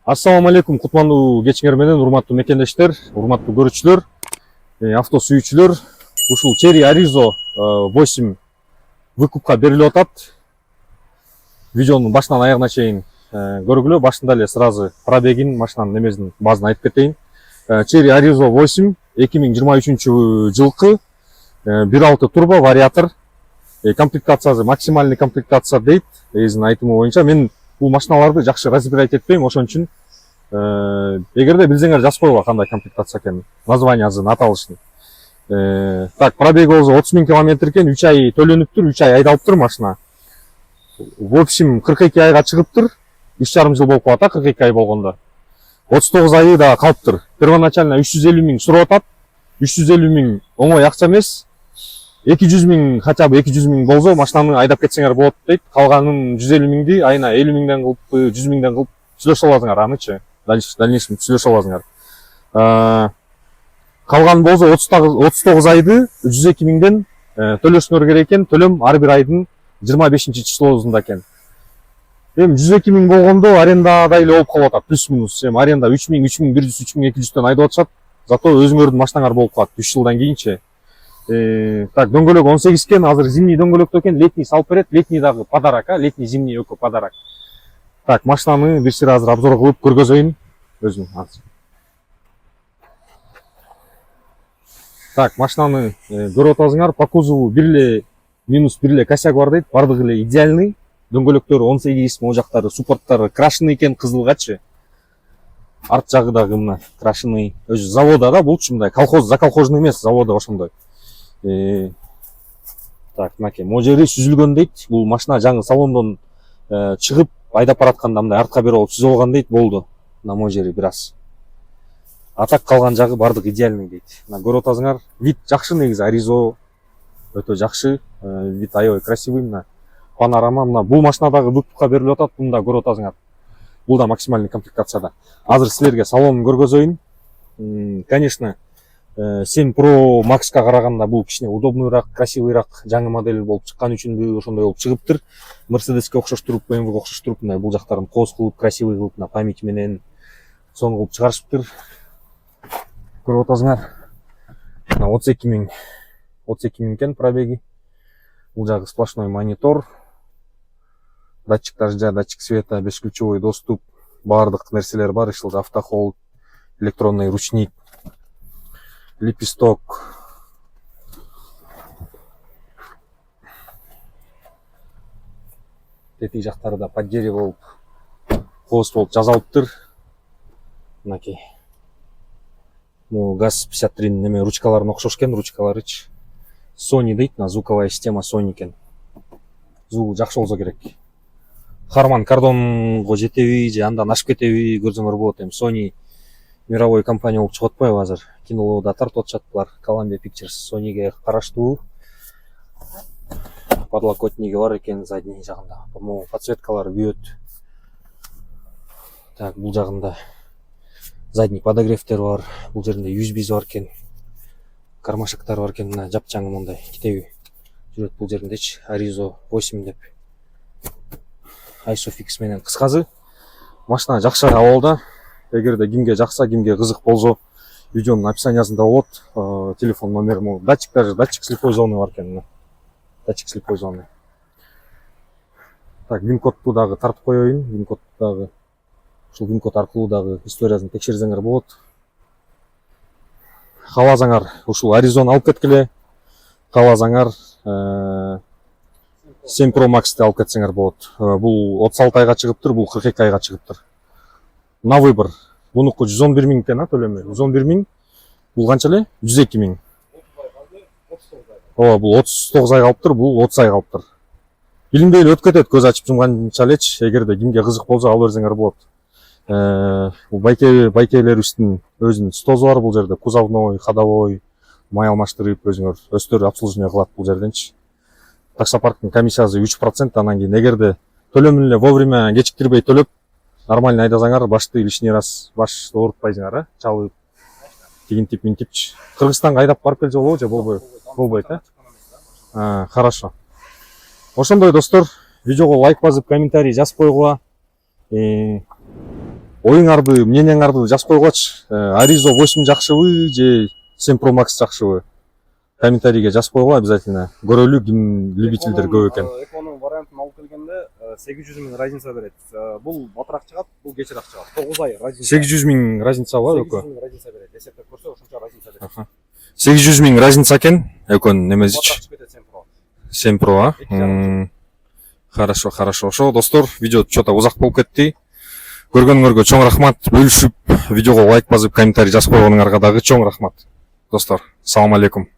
Ассаламу алейкум, кутмандуу кечиңер менен урматтуу мекендештер, урматтуу көрүүчүлөр, авто сүйүүчүлөр. Ушул Chery Arizo 8 выкупка берилип атат. Видеонун башынан аягына чейин көргүлө. Башында эле сразу пробегин, машинанын немесин базын айтып кетейин. Chery Arizo 8 2023 жылкы 1.6 турбо вариатор. Комплектациясы максимальный комплектация дейт. Эзин айтымы боюнча мен бул машиналарды жакшы разбирать этпейм, ошон үчүн эгерде билсеңер жазып койгула кандай комплектация экенин, названиясын, аталышын. Так, пробеги болсо 30 000 километр экен, 3 ай төлөнүптүр, 3 ай айдалыптыр машина. В общем, 42 айга чыгыптыр. 3,5 жыл болуп калат, 42 ай болгондо. 39 айы да калыптыр. Первоначально 350 000 сурап атат. 350 000 оңой акча эмес. 200 000, хотя бы 200 000 болсо машинаны айдап кетсеңер болот дейт. Калганын 150 000ди айына 50 000ден кылып, 100 000ден кылып сүйлөшүп аласыңар анычы. Дальнейшем сүйлөшүп аласыңар. Калган болсо 39 айды 102 000ден төлөшүңөр керек экен. Төлөм ар бир айдын 25-числосунда экен. Эми 102 000 болгондо арендада эле болуп калып атат, плюс-минус. Эми аренда 3 000, 3100, 3200ден айдап атышат. Зато өзүңөрдүн машинаңар болуп калат 3 жылдан кийинчи. Так, дөңгөлөк 18 экен, азыр зимний дөңгөлөктө экен, летний салып берет, летний дагы подарок, летний зимний экөө подарок. Так, машинаны бир сыйра азыр обзор кылып көргөзөйүн өзүм азыр. Так, машинаны көрүп атасыңар, по кузову минус бир эле косяк бар дейт, бардыгы эле идеальный. Дөңгөлөктөрү 18, могу жактары суппорттары крашеный экен, кызылгачы. Арт жагы дагы мына крашеный, өзү завода да, булчу мындай колхоз, заколхозный эмес, завода ошондой. Так, мынакей могу жери сүзүлгөн дейт. Бул машина жаңы салондон чыгып айдап баратканда мындай артка бери болуп сүзүп алган дейт, болду. Мына могу жери бир аз. Атак калган жагы бардык идеальный дейт. Мына көрүп атасыңар, вид жакшы негизи, Arizo өтө жакшы, вид аябай красивый. Мына панорама, мына бул машина дагы выкупка берилип атат, мында көрүп атасыңар. Бул да максимальный комплектацияда. Азыр силерге салонун көргөзөйүн. Конечно, 7 Pro Max'ка караганда бул кичине удобныйраак, красивыйраак жаңы модель болуп чыккан үчүнбү ошондой болуп чыгыптыр. Mercedesке окшоштуруп, BMW'ге окшоштуруп, мындай бул жактарын кооз кылып, красивый кылып, мына память менен сонун кылып чыгарышыптыр. Көрүп атасыңар. Мына 32 000 экен пробеги. Бул жагы сплошной монитор. Датчик дождя, датчик света, бесключевой доступ, бардык нерселер бар, ишыл автохолд, электронный ручник, лепесток. Тетик жактары да под дерево болуп, кооз болуп жасалыптыр. Мынакей. Могу ГАЗ-53 неме ручкаларын окшош экен, ручкаларычы. Sony дейт, звуковая система Sony экен. Звугу жакшы болсо керек. Harman Kardonго жетеби же андан ашып кетеби көрсөңөр болот. Эми Sony мировой компания болуп чыгып атпайбы азыр? Кинолоодо тартып атышат булар. Columbia Pictures Sonyге караштуу. Подлокотниги бар экен задний жагында. Могу подсветкалары күйөт. Так, бул жагында задний подогревтер бар. Бул жеринде USB бар экен. Кармашектер бар экен, мына жапчаңы мындай китеби жүрөт бул жериндечи. Arizo 8 деп. Isofix менен кыскасы. Машина жакшы абалда. Эгерде кимге жакса, кимге кызык болсо, видеонун описаниясында болот. Телефон номерим, датчик слепой зоны бар экен. Датчик слепой зоны. Так, вин-кодту дагы тартып коеюн. Вин-код дагы ушул вин-код аркылуу дагы историясын текшерсеңер болот. Кааласаңар ушул Arizona алып кеткиле. Кааласаңар 7 Pro Max'ты алып кетсеңер болот. Бул 36 айга чыгыптыр, бул 42 айга чыгыптыр. На выбор. Бунуку 111 000 экен, төлөмү. 111 000. Бул канча эле? 102 000. Бул 39 айга алыптыр, бул 30 айга алыптыр. Билинбей эле өтүп кетет, көз ачып жумганча элечи. Эгерде кимге кызык болсо ала берсеңер болот. Бул байкелерибиздин өзүнүн стозу бар бул жерде. Кузовной, ходовой, май алмаштырып өзүңөр өздөрү обслуживание кылат бул жерденчи. Таксопарктын комиссиясы 3%, анан кийин эгерде төлөмүн эле вовремя кечиктирбей төлөп, нормально айдасаңар, башты лишний раз баш оорутпайсыңар, чалып, тигинтип, минтипчи. Кыргызстанга айдап барып келсе болобу же болбойт, Хорошо. Ошондой достор, видеого лайк басып, комментарий жазып койгула. Оюңарды, мнениеңарды жазып койгулачы. Arizo 8 жакшыбы же 7 Pro Max жакшыбы? Комментарийге жазып койгула обязательно. Көрөлү, ким любительдер көп экен. Эконун вариантын алып келгенде 800 миң разница берет. Бул батыраак чыгат, бул кечираак чыгат. 9 ай разница. 800 миң разница бар экөө. 800 миң разница берет. Эсептеп көрсө ошончо разница берет. 800 миң разница экен экөнүн немезичи. 7 Pro. Хорошо, хорошо. Ошо достор, видео чота узак болуп кетти. Көргөнүңөргө чоң рахмат. Бөлүшүп, видеого лайк басып, комментарий жазып койгонуңарга дагы чоң рахмат. Достор, салам алейкум.